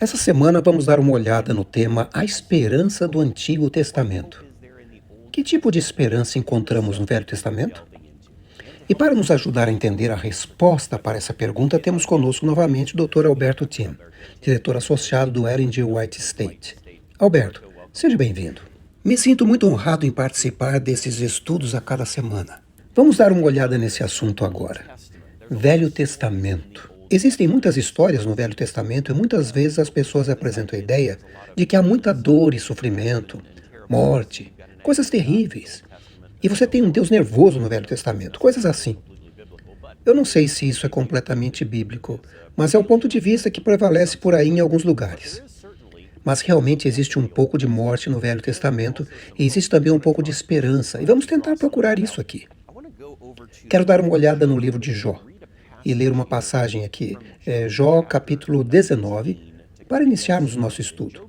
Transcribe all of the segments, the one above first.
Essa semana vamos dar uma olhada no tema A Esperança do Antigo Testamento. Que tipo de esperança encontramos no Velho Testamento? E para nos ajudar a entender a resposta para essa pergunta, temos conosco novamente o Dr. Alberto Tim, diretor associado do Ellen G. White Estate. Alberto, seja bem-vindo. Me sinto muito honrado em participar desses estudos a cada semana. Vamos dar uma olhada nesse assunto agora. Velho Testamento. Existem muitas histórias no Velho Testamento e muitas vezes as pessoas apresentam a ideia de que há muita dor e sofrimento, morte, coisas terríveis. E você tem um Deus nervoso no Velho Testamento, coisas assim. Eu não sei se isso é completamente bíblico, mas é o ponto de vista que prevalece por aí em alguns lugares. Mas realmente existe um pouco de morte no Velho Testamento e existe também um pouco de esperança, e vamos tentar procurar isso aqui. Quero dar uma olhada no livro de Jó e ler uma passagem aqui, Jó capítulo 19, para iniciarmos o nosso estudo.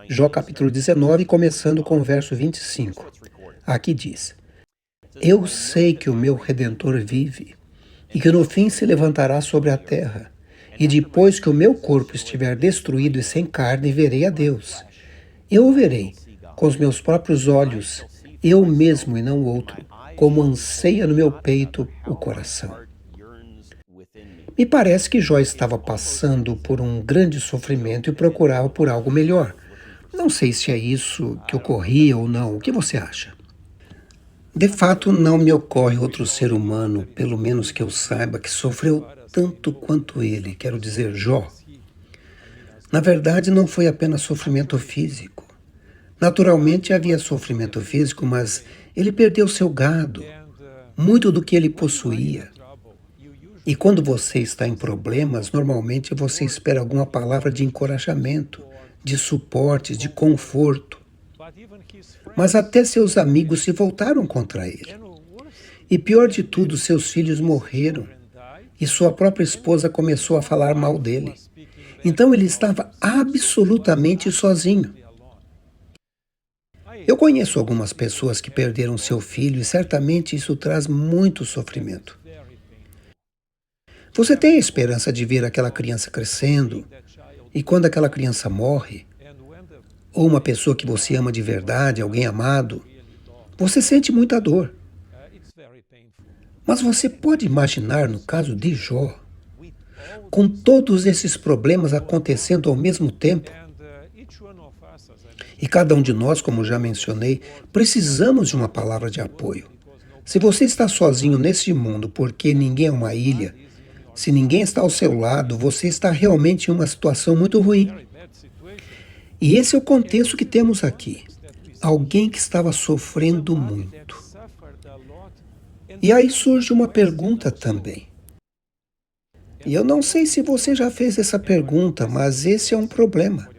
Jó capítulo 19, começando com o verso 25. Aqui diz: Eu sei que o meu Redentor vive, e que no fim se levantará sobre a terra, e depois que o meu corpo estiver destruído e sem carne, verei a Deus. Eu o verei com os meus próprios olhos, eu mesmo e não outro, como anseia no meu peito o coração. Me parece que Jó estava passando por um grande sofrimento e procurava por algo melhor. Não sei se é isso que ocorria ou não. O que você acha? De fato, não me ocorre outro ser humano, pelo menos que eu saiba, que sofreu tanto quanto ele, quero dizer, Jó. Na verdade, não foi apenas sofrimento físico. Naturalmente havia sofrimento físico, mas ele perdeu seu gado, muito do que ele possuía. E quando você está em problemas, normalmente você espera alguma palavra de encorajamento, de suporte, de conforto. Mas até seus amigos se voltaram contra ele. E pior de tudo, seus filhos morreram. E sua própria esposa começou a falar mal dele. Então ele estava absolutamente sozinho. Eu conheço algumas pessoas que perderam seu filho e certamente isso traz muito sofrimento. Você tem a esperança de ver aquela criança crescendo, e quando aquela criança morre, ou uma pessoa que você ama de verdade, alguém amado, você sente muita dor. Mas você pode imaginar no caso de Jó, com todos esses problemas acontecendo ao mesmo tempo? E cada um de nós, como já mencionei, precisamos de uma palavra de apoio. Se você está sozinho nesse mundo porque ninguém é uma ilha, se ninguém está ao seu lado, você está realmente em uma situação muito ruim. E esse é o contexto que temos aqui. Alguém que estava sofrendo muito. E aí surge uma pergunta também. E eu não sei se você já fez essa pergunta, mas esse é um problema.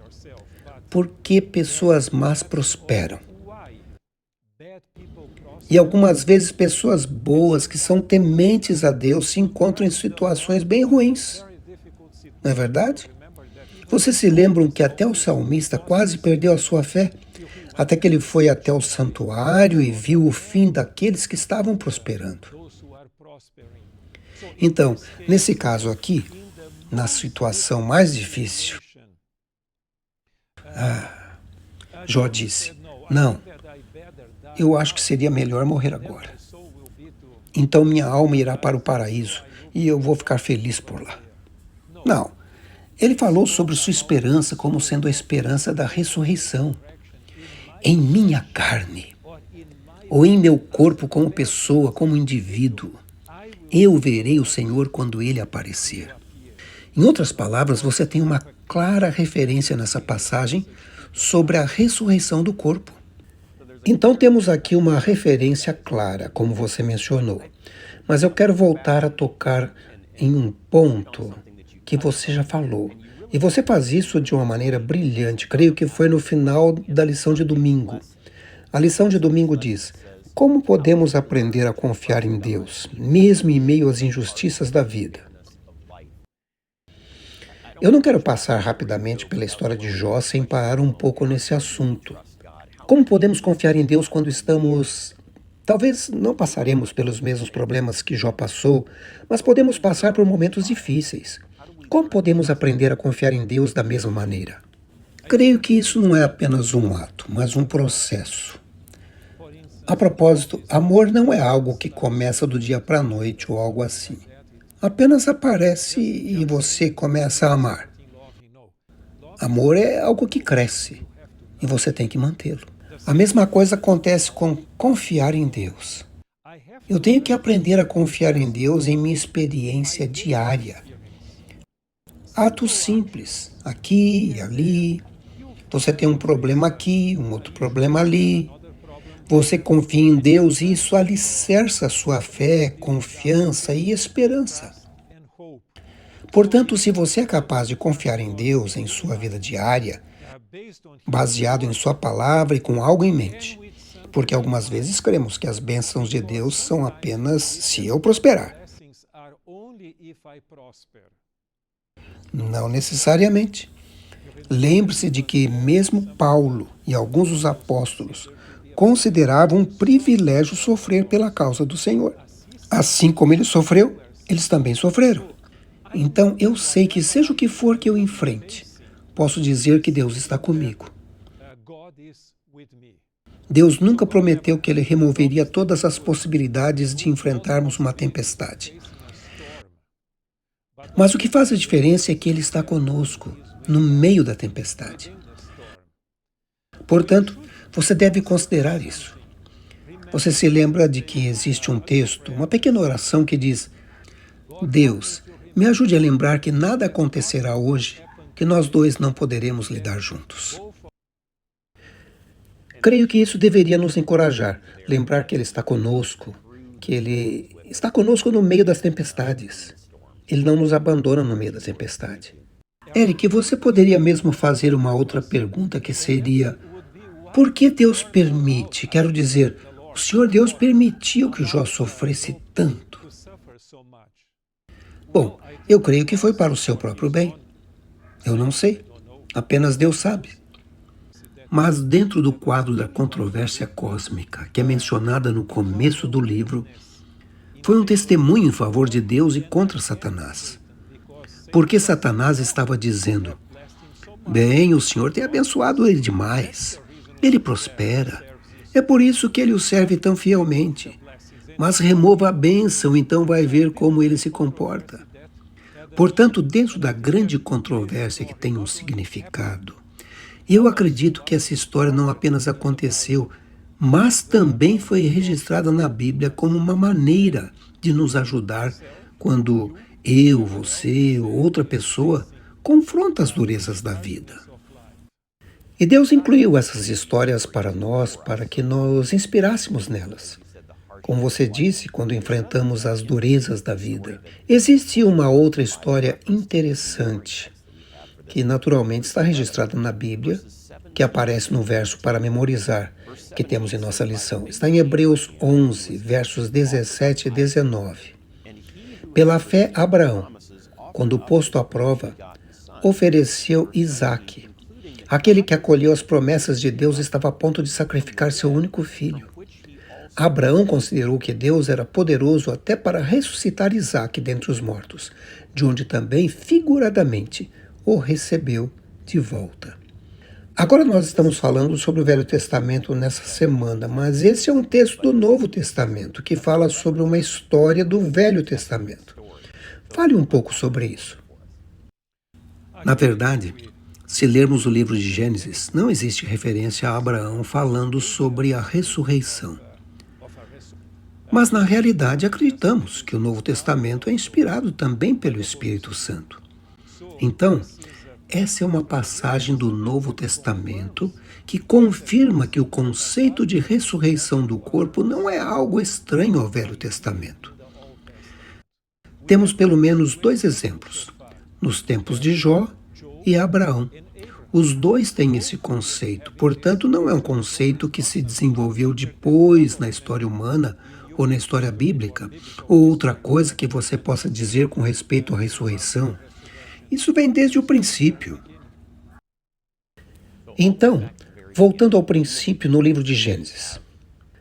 Por que pessoas más prosperam? E algumas vezes pessoas boas, que são tementes a Deus, se encontram em situações bem ruins. Não é verdade? Vocês se lembram que até o salmista quase perdeu a sua fé, até que ele foi até o santuário e viu o fim daqueles que estavam prosperando. Então, nesse caso aqui, na situação mais difícil, Jó disse: Não, eu acho que seria melhor morrer agora. Então minha alma irá para o paraíso e eu vou ficar feliz por lá. Não, ele falou sobre sua esperança como sendo a esperança da ressurreição. Em minha carne, ou em meu corpo como pessoa, como indivíduo, eu verei o Senhor quando ele aparecer. Em outras palavras, você tem uma clara referência nessa passagem sobre a ressurreição do corpo. Então temos aqui uma referência clara, como você mencionou. Mas eu quero voltar a tocar em um ponto que você já falou. E você faz isso de uma maneira brilhante. Creio que foi no final da lição de domingo. A lição de domingo diz: Como podemos aprender a confiar em Deus, mesmo em meio às injustiças da vida? Eu não quero passar rapidamente pela história de Jó sem parar um pouco nesse assunto. Como podemos confiar em Deus quando estamos... Talvez não passaremos pelos mesmos problemas que Jó passou, mas podemos passar por momentos difíceis. Como podemos aprender a confiar em Deus da mesma maneira? Creio que isso não é apenas um ato, mas um processo. A propósito, amor não é algo que começa do dia para a noite ou algo assim. Apenas aparece e você começa a amar. Amor é algo que cresce e você tem que mantê-lo. A mesma coisa acontece com confiar em Deus. Eu tenho que aprender a confiar em Deus em minha experiência diária. Atos simples, aqui e ali. Você tem um problema aqui, um outro problema ali. Você confia em Deus e isso alicerça a sua fé, confiança e esperança. Portanto, se você é capaz de confiar em Deus em sua vida diária, baseado em sua palavra e com algo em mente, porque algumas vezes cremos que as bênçãos de Deus são apenas se eu prosperar. Não necessariamente. Lembre-se de que mesmo Paulo e alguns dos apóstolos consideravam um privilégio sofrer pela causa do Senhor. Assim como ele sofreu, eles também sofreram. Então eu sei que seja o que for que eu enfrente, posso dizer que Deus está comigo. Deus nunca prometeu que Ele removeria todas as possibilidades de enfrentarmos uma tempestade. Mas o que faz a diferença é que Ele está conosco, no meio da tempestade. Portanto, você deve considerar isso. Você se lembra de que existe um texto, uma pequena oração que diz: Deus, me ajude a lembrar que nada acontecerá hoje que nós dois não poderemos lidar juntos. Creio que isso deveria nos encorajar, lembrar que Ele está conosco, que Ele está conosco no meio das tempestades. Ele não nos abandona no meio da tempestade. Eric, você poderia mesmo fazer uma outra pergunta que seria: por que Deus permite? Quero dizer, o Senhor Deus permitiu que Jó sofresse tanto? Bom, eu creio que foi para o seu próprio bem. Eu não sei. Apenas Deus sabe. Mas dentro do quadro da controvérsia cósmica, que é mencionada no começo do livro, foi um testemunho em favor de Deus e contra Satanás. Porque Satanás estava dizendo: bem, o Senhor tem abençoado ele demais. Ele prospera. É por isso que ele o serve tão fielmente. Mas remova a bênção, então vai ver como ele se comporta. Portanto, dentro da grande controvérsia que tem um significado, eu acredito que essa história não apenas aconteceu, mas também foi registrada na Bíblia como uma maneira de nos ajudar quando eu, você ou outra pessoa confronta as durezas da vida. E Deus incluiu essas histórias para nós, para que nos inspirássemos nelas. Como você disse, quando enfrentamos as durezas da vida. Existe uma outra história interessante, que naturalmente está registrada na Bíblia, que aparece no verso para memorizar, que temos em nossa lição. Está em Hebreus 11, versos 17 e 19. Pela fé, Abraão, quando posto à prova, ofereceu Isaque. Aquele que acolheu as promessas de Deus estava a ponto de sacrificar seu único filho. Abraão considerou que Deus era poderoso até para ressuscitar Isaque dentre os mortos, de onde também, figuradamente, o recebeu de volta. Agora nós estamos falando sobre o Velho Testamento nessa semana, mas esse é um texto do Novo Testamento que fala sobre uma história do Velho Testamento. Fale um pouco sobre isso. Na verdade, se lermos o livro de Gênesis, não existe referência a Abraão falando sobre a ressurreição. Mas na realidade acreditamos que o Novo Testamento é inspirado também pelo Espírito Santo. Então, essa é uma passagem do Novo Testamento que confirma que o conceito de ressurreição do corpo não é algo estranho ao Velho Testamento. Temos pelo menos dois exemplos, nos tempos de Jó e Abraão. Os dois têm esse conceito, portanto, não é um conceito que se desenvolveu depois na história humana ou na história bíblica, ou outra coisa que você possa dizer com respeito à ressurreição. Isso vem desde o princípio. Então, voltando ao princípio no livro de Gênesis,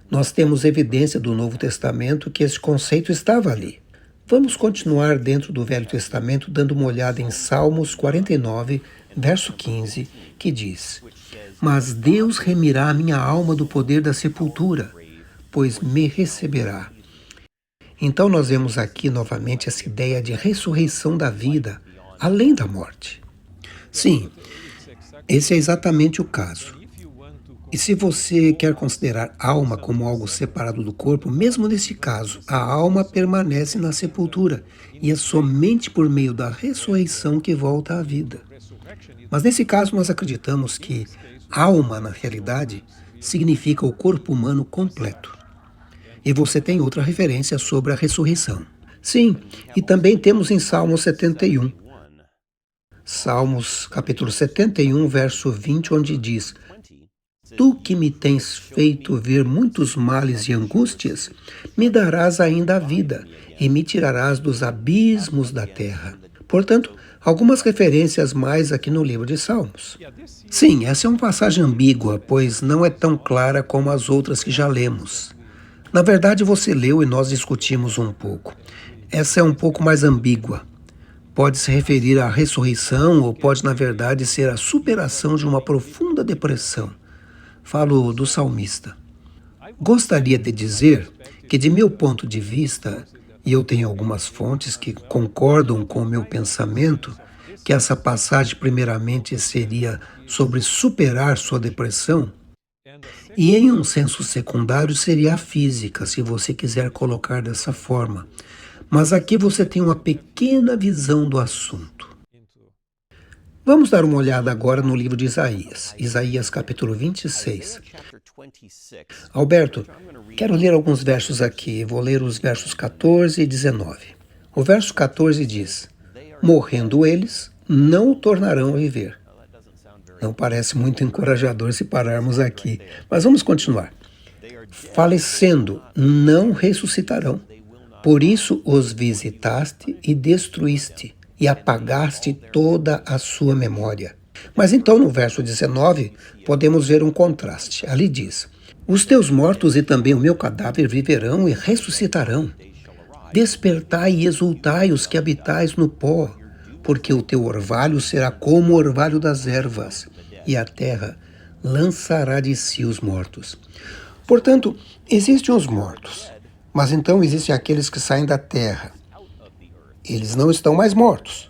nós temos evidência do Novo Testamento que esse conceito estava ali. Vamos continuar dentro do Velho Testamento dando uma olhada em Salmos 49, verso 15, que diz: Mas Deus remirá a minha alma do poder da sepultura, pois me receberá. Então nós vemos aqui novamente essa ideia de ressurreição da vida, além da morte. Sim, esse é exatamente o caso. E se você quer considerar alma como algo separado do corpo, mesmo nesse caso, a alma permanece na sepultura e é somente por meio da ressurreição que volta à vida. Mas nesse caso, nós acreditamos que alma, na realidade, significa o corpo humano completo. E você tem outra referência sobre a ressurreição. Sim, e também temos em Salmos 71. Salmos capítulo 71, verso 20, onde diz: Tu que me tens feito ver muitos males e angústias, me darás ainda a vida e me tirarás dos abismos da terra. Portanto, algumas referências mais aqui no livro de Salmos. Sim, essa é uma passagem ambígua, pois não é tão clara como as outras que já lemos. Na verdade, você leu e nós discutimos um pouco. Essa é um pouco mais ambígua. Pode se referir à ressurreição ou pode, na verdade, ser a superação de uma profunda depressão. Falo do salmista. Gostaria de dizer que, de meu ponto de vista, e eu tenho algumas fontes que concordam com o meu pensamento, que essa passagem primeiramente seria sobre superar sua depressão, e em um senso secundário seria a física, se você quiser colocar dessa forma. Mas aqui você tem uma pequena visão do assunto. Vamos dar uma olhada agora no livro de Isaías, Isaías capítulo 26. Alberto, quero ler alguns versos aqui, vou ler os versos 14 e 19. O verso 14 diz: Morrendo eles, não o tornarão a viver. Não parece muito encorajador se pararmos aqui, mas vamos continuar. Falecendo, não ressuscitarão. Por isso os visitaste e destruíste, e apagaste toda a sua memória. Mas então, no verso 19, podemos ver um contraste. Ali diz: Os teus mortos e também o meu cadáver viverão e ressuscitarão. Despertai e exultai os que habitais no pó, porque o teu orvalho será como o orvalho das ervas, e a terra lançará de si os mortos. Portanto, existem os mortos, mas então existem aqueles que saem da terra. Eles não estão mais mortos.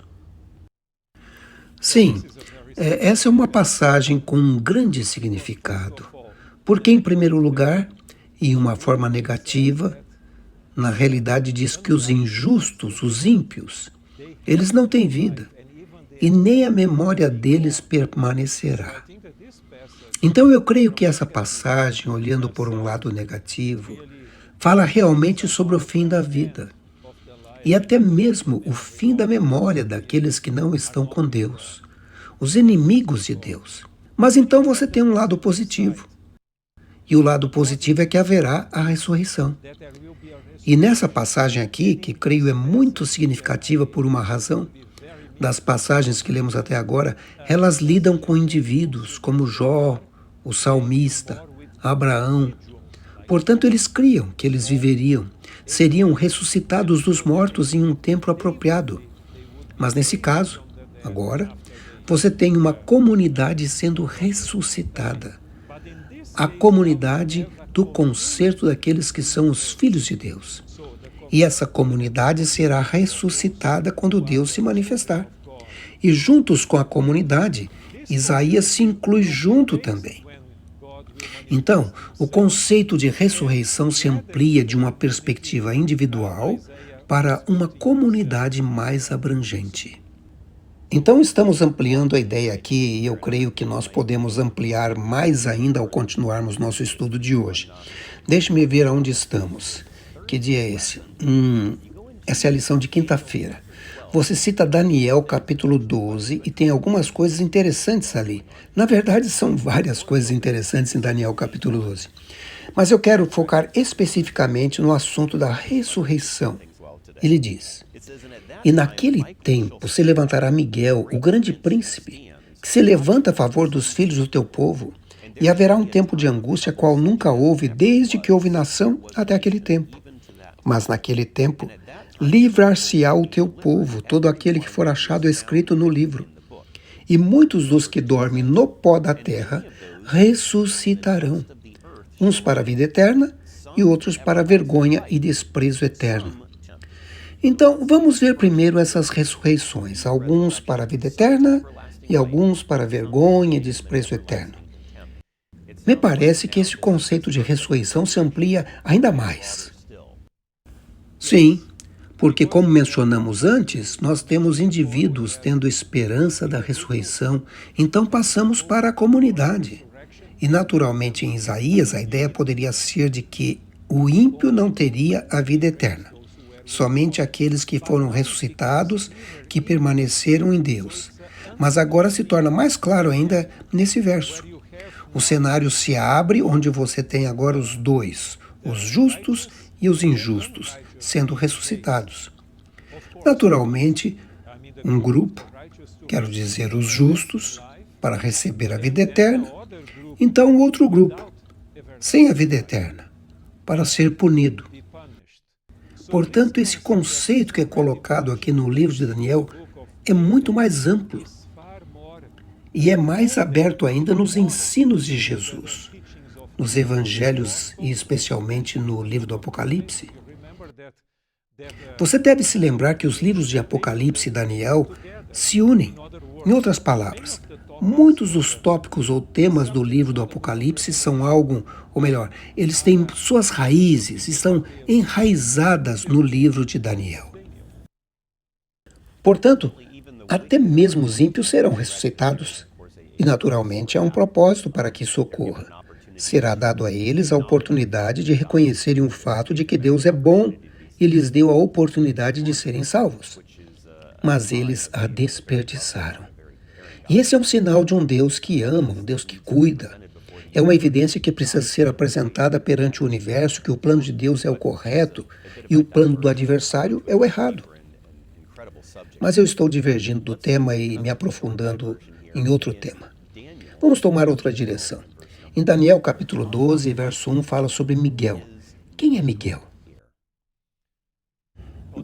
Sim, essa é uma passagem com um grande significado, porque, em primeiro lugar, e uma forma negativa, na realidade diz que os injustos, os ímpios, eles não têm vida, e nem a memória deles permanecerá. Então eu creio que essa passagem, olhando por um lado negativo, fala realmente sobre o fim da vida, e até mesmo o fim da memória daqueles que não estão com Deus, os inimigos de Deus. Mas então você tem um lado positivo. E o lado positivo é que haverá a ressurreição. E nessa passagem aqui, que creio é muito significativa por uma razão, das passagens que lemos até agora, elas lidam com indivíduos como Jó, o salmista, Abraão. Portanto, eles criam que eles viveriam, seriam ressuscitados dos mortos em um tempo apropriado. Mas nesse caso, agora, você tem uma comunidade sendo ressuscitada. A comunidade do concerto daqueles que são os filhos de Deus. E essa comunidade será ressuscitada quando Deus se manifestar. E juntos com a comunidade, Isaías se inclui junto também. Então, o conceito de ressurreição se amplia de uma perspectiva individual para uma comunidade mais abrangente. Então, estamos ampliando a ideia aqui e eu creio que nós podemos ampliar mais ainda ao continuarmos nosso estudo de hoje. Deixe-me ver aonde estamos. Que dia é esse? Essa é a lição de quinta-feira. Você cita Daniel capítulo 12 e tem algumas coisas interessantes ali. Na verdade, são várias coisas interessantes em Daniel capítulo 12. Mas eu quero focar especificamente no assunto da ressurreição. Ele diz: E naquele tempo se levantará Miguel, o grande príncipe, que se levanta a favor dos filhos do teu povo, e haverá um tempo de angústia qual nunca houve desde que houve nação até aquele tempo. Mas naquele tempo livrar-se-á o teu povo, todo aquele que for achado escrito no livro. E muitos dos que dormem no pó da terra ressuscitarão, uns para a vida eterna e outros para a vergonha e desprezo eterno. Então, vamos ver primeiro essas ressurreições, alguns para a vida eterna e alguns para a vergonha e desprezo eterno. Me parece que esse conceito de ressurreição se amplia ainda mais. Sim, porque, como mencionamos antes, nós temos indivíduos tendo esperança da ressurreição, então passamos para a comunidade. E, naturalmente, em Isaías, a ideia poderia ser de que o ímpio não teria a vida eterna. Somente aqueles que foram ressuscitados, que permaneceram em Deus. Mas agora se torna mais claro ainda nesse verso. O cenário se abre onde você tem agora os dois, os justos e os injustos, sendo ressuscitados. Naturalmente, um grupo, quero dizer os justos, para receber a vida eterna, então outro grupo, sem a vida eterna, para ser punido. Portanto, esse conceito que é colocado aqui no livro de Daniel é muito mais amplo e é mais aberto ainda nos ensinos de Jesus, nos evangelhos e especialmente no livro do Apocalipse. Você deve se lembrar que os livros de Apocalipse e Daniel se unem. Em outras palavras, muitos dos tópicos ou temas do livro do Apocalipse são algo, ou melhor, eles têm suas raízes, estão enraizadas no livro de Daniel. Portanto, até mesmo os ímpios serão ressuscitados. E, naturalmente, há um propósito para que isso ocorra. Será dado a eles a oportunidade de reconhecerem o fato de que Deus é bom e lhes deu a oportunidade de serem salvos. Mas eles a desperdiçaram. E esse é um sinal de um Deus que ama, um Deus que cuida. É uma evidência que precisa ser apresentada perante o universo que o plano de Deus é o correto e o plano do adversário é o errado. Mas eu estou divergindo do tema e me aprofundando em outro tema. Vamos tomar outra direção. Em Daniel capítulo 12, verso 1, fala sobre Miguel. Quem é Miguel?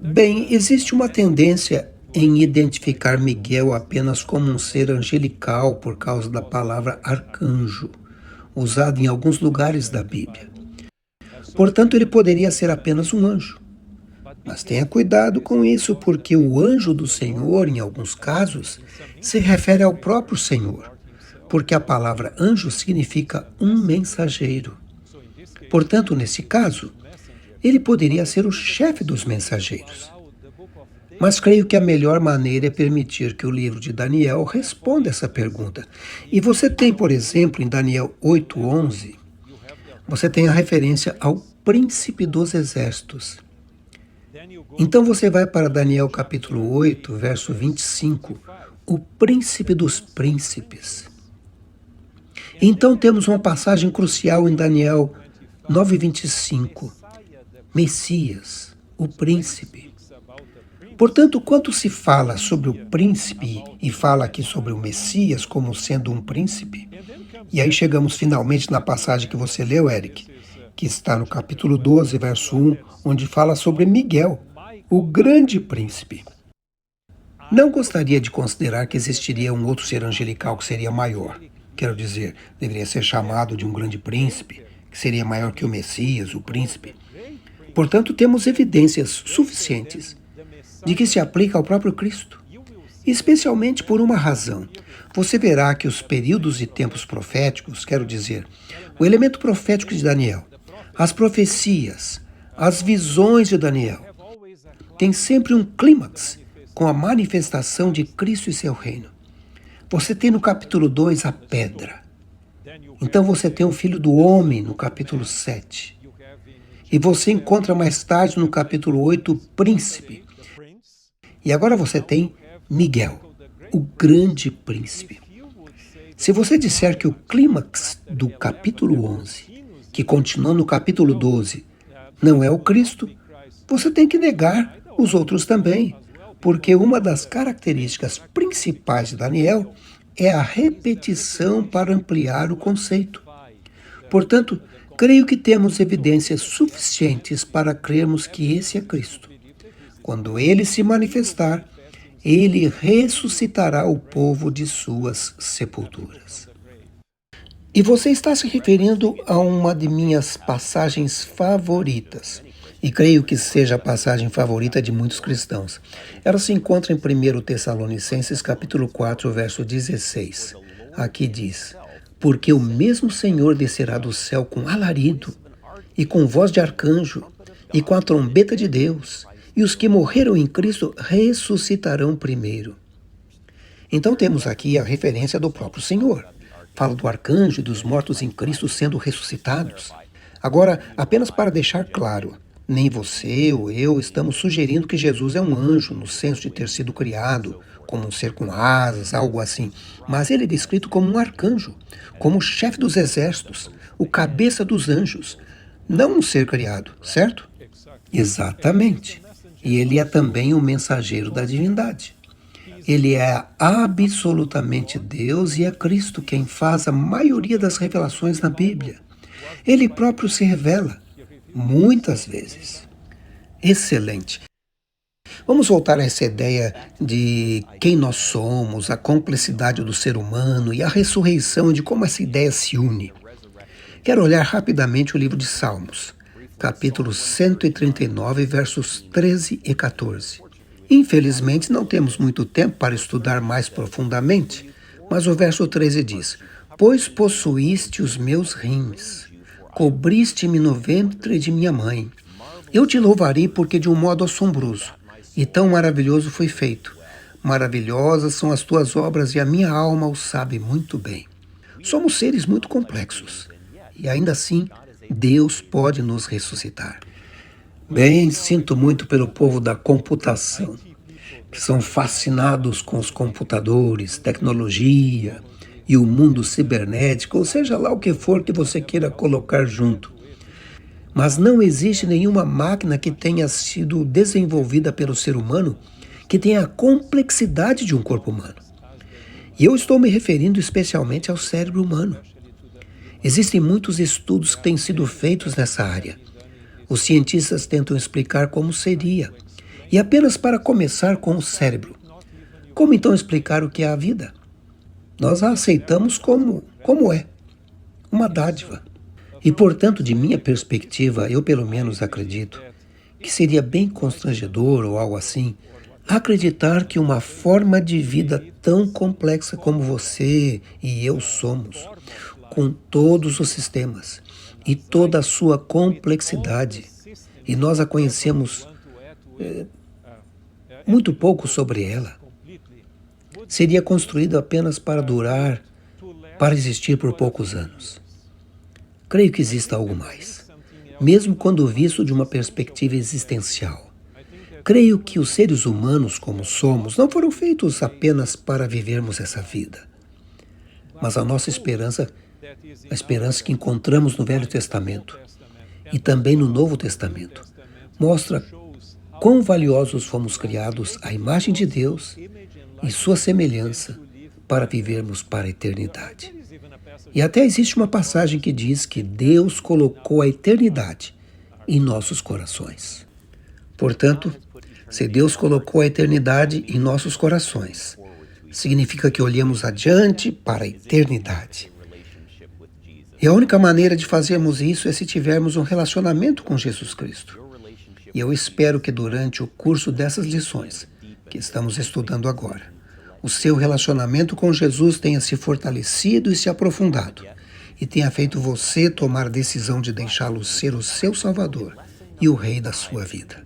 Bem, existe uma tendência em identificar Miguel apenas como um ser angelical por causa da palavra arcanjo, usada em alguns lugares da Bíblia. Portanto, ele poderia ser apenas um anjo. Mas tenha cuidado com isso, porque o anjo do Senhor, em alguns casos, se refere ao próprio Senhor, porque a palavra anjo significa um mensageiro. Portanto, nesse caso, ele poderia ser o chefe dos mensageiros. Mas creio que a melhor maneira é permitir que o livro de Daniel responda essa pergunta. E você tem, por exemplo, em Daniel 8:11, você tem a referência ao príncipe dos exércitos. Então você vai para Daniel capítulo 8, verso 25, o príncipe dos príncipes. Então temos uma passagem crucial em Daniel 9:25, Messias, o príncipe. Portanto, quando se fala sobre o príncipe e fala aqui sobre o Messias como sendo um príncipe, e aí chegamos finalmente na passagem que você leu, Eric, que está no capítulo 12, verso 1, onde fala sobre Miguel, o grande príncipe. Não gostaria de considerar que existiria um outro ser angelical que seria maior. Quero dizer, deveria ser chamado de um grande príncipe, que seria maior que o Messias, o príncipe. Portanto, temos evidências suficientes de que se aplica ao próprio Cristo, especialmente por uma razão. Você verá que os períodos e tempos proféticos, quero dizer, o elemento profético de Daniel, as profecias, as visões de Daniel, tem sempre um clímax com a manifestação de Cristo e seu reino. Você tem no capítulo 2 a pedra. Então você tem o Filho do Homem no capítulo 7. E você encontra mais tarde no capítulo 8 o príncipe. E agora você tem Miguel, o grande príncipe. Se você disser que o clímax do capítulo 11, que continua no capítulo 12, não é o Cristo, você tem que negar os outros também, porque uma das características principais de Daniel é a repetição para ampliar o conceito. Portanto, creio que temos evidências suficientes para crermos que esse é Cristo. quando ele se manifestar, ele ressuscitará o povo de suas sepulturas. E você está se referindo a uma de minhas passagens favoritas. E creio que seja a passagem favorita de muitos cristãos. Ela se encontra em 1 Tessalonicenses capítulo 4, verso 16. Aqui diz: porque o mesmo Senhor descerá do céu com alarido, e com voz de arcanjo, e com a trombeta de Deus, e os que morreram em Cristo ressuscitarão primeiro. Então temos aqui a referência do próprio Senhor. Fala do arcanjo e dos mortos em Cristo sendo ressuscitados. Agora, apenas para deixar claro, nem você ou eu estamos sugerindo que Jesus é um anjo, no senso de ter sido criado, como um ser com asas, algo assim. Mas ele é descrito como um arcanjo, como o chefe dos exércitos, o cabeça dos anjos, não um ser criado, certo? Exatamente. E ele é também o mensageiro da divindade. Ele é absolutamente Deus e é Cristo quem faz a maioria das revelações na Bíblia. Ele próprio se revela, muitas vezes. Excelente. Vamos voltar a essa ideia de quem nós somos, a complexidade do ser humano e a ressurreição, de como essa ideia se une. Quero olhar rapidamente o livro de Salmos, capítulo 139, versos 13 e 14. Infelizmente, não temos muito tempo para estudar mais profundamente, mas o verso 13 diz: pois possuíste os meus rins, cobriste-me no ventre de minha mãe. Eu te louvarei porque de um modo assombroso e tão maravilhoso foi feito. Maravilhosas são as tuas obras e a minha alma o sabe muito bem. Somos seres muito complexos e ainda assim Deus pode nos ressuscitar. Bem, sinto muito pelo povo da computação, que são fascinados com os computadores, tecnologia e o mundo cibernético, ou seja lá o que for que você queira colocar junto. Mas não existe nenhuma máquina que tenha sido desenvolvida pelo ser humano que tenha a complexidade de um corpo humano. E eu estou me referindo especialmente ao cérebro humano. Existem muitos estudos que têm sido feitos nessa área. Os cientistas tentam explicar como seria. E apenas para começar com o cérebro. Como então explicar o que é a vida? Nós a aceitamos como é, uma dádiva. E, portanto, de minha perspectiva, eu pelo menos acredito que seria bem constrangedor ou algo assim, acreditar que uma forma de vida tão complexa como você e eu somos, com todos os sistemas e toda a sua complexidade, e nós a conhecemos muito pouco sobre ela, seria construída apenas para durar, para existir por poucos anos. Creio que exista algo mais, mesmo quando visto de uma perspectiva existencial. Creio que os seres humanos, como somos, não foram feitos apenas para vivermos essa vida. Mas a nossa esperança, a esperança que encontramos no Velho Testamento e também no Novo Testamento, mostra quão valiosos fomos criados à imagem de Deus e sua semelhança para vivermos para a eternidade. E até existe uma passagem que diz que Deus colocou a eternidade em nossos corações. Portanto, se Deus colocou a eternidade em nossos corações, significa que olhamos adiante para a eternidade. E a única maneira de fazermos isso é se tivermos um relacionamento com Jesus Cristo. E eu espero que durante o curso dessas lições que estamos estudando agora, o seu relacionamento com Jesus tenha se fortalecido e se aprofundado, e tenha feito você tomar a decisão de deixá-lo ser o seu Salvador e o Rei da sua vida.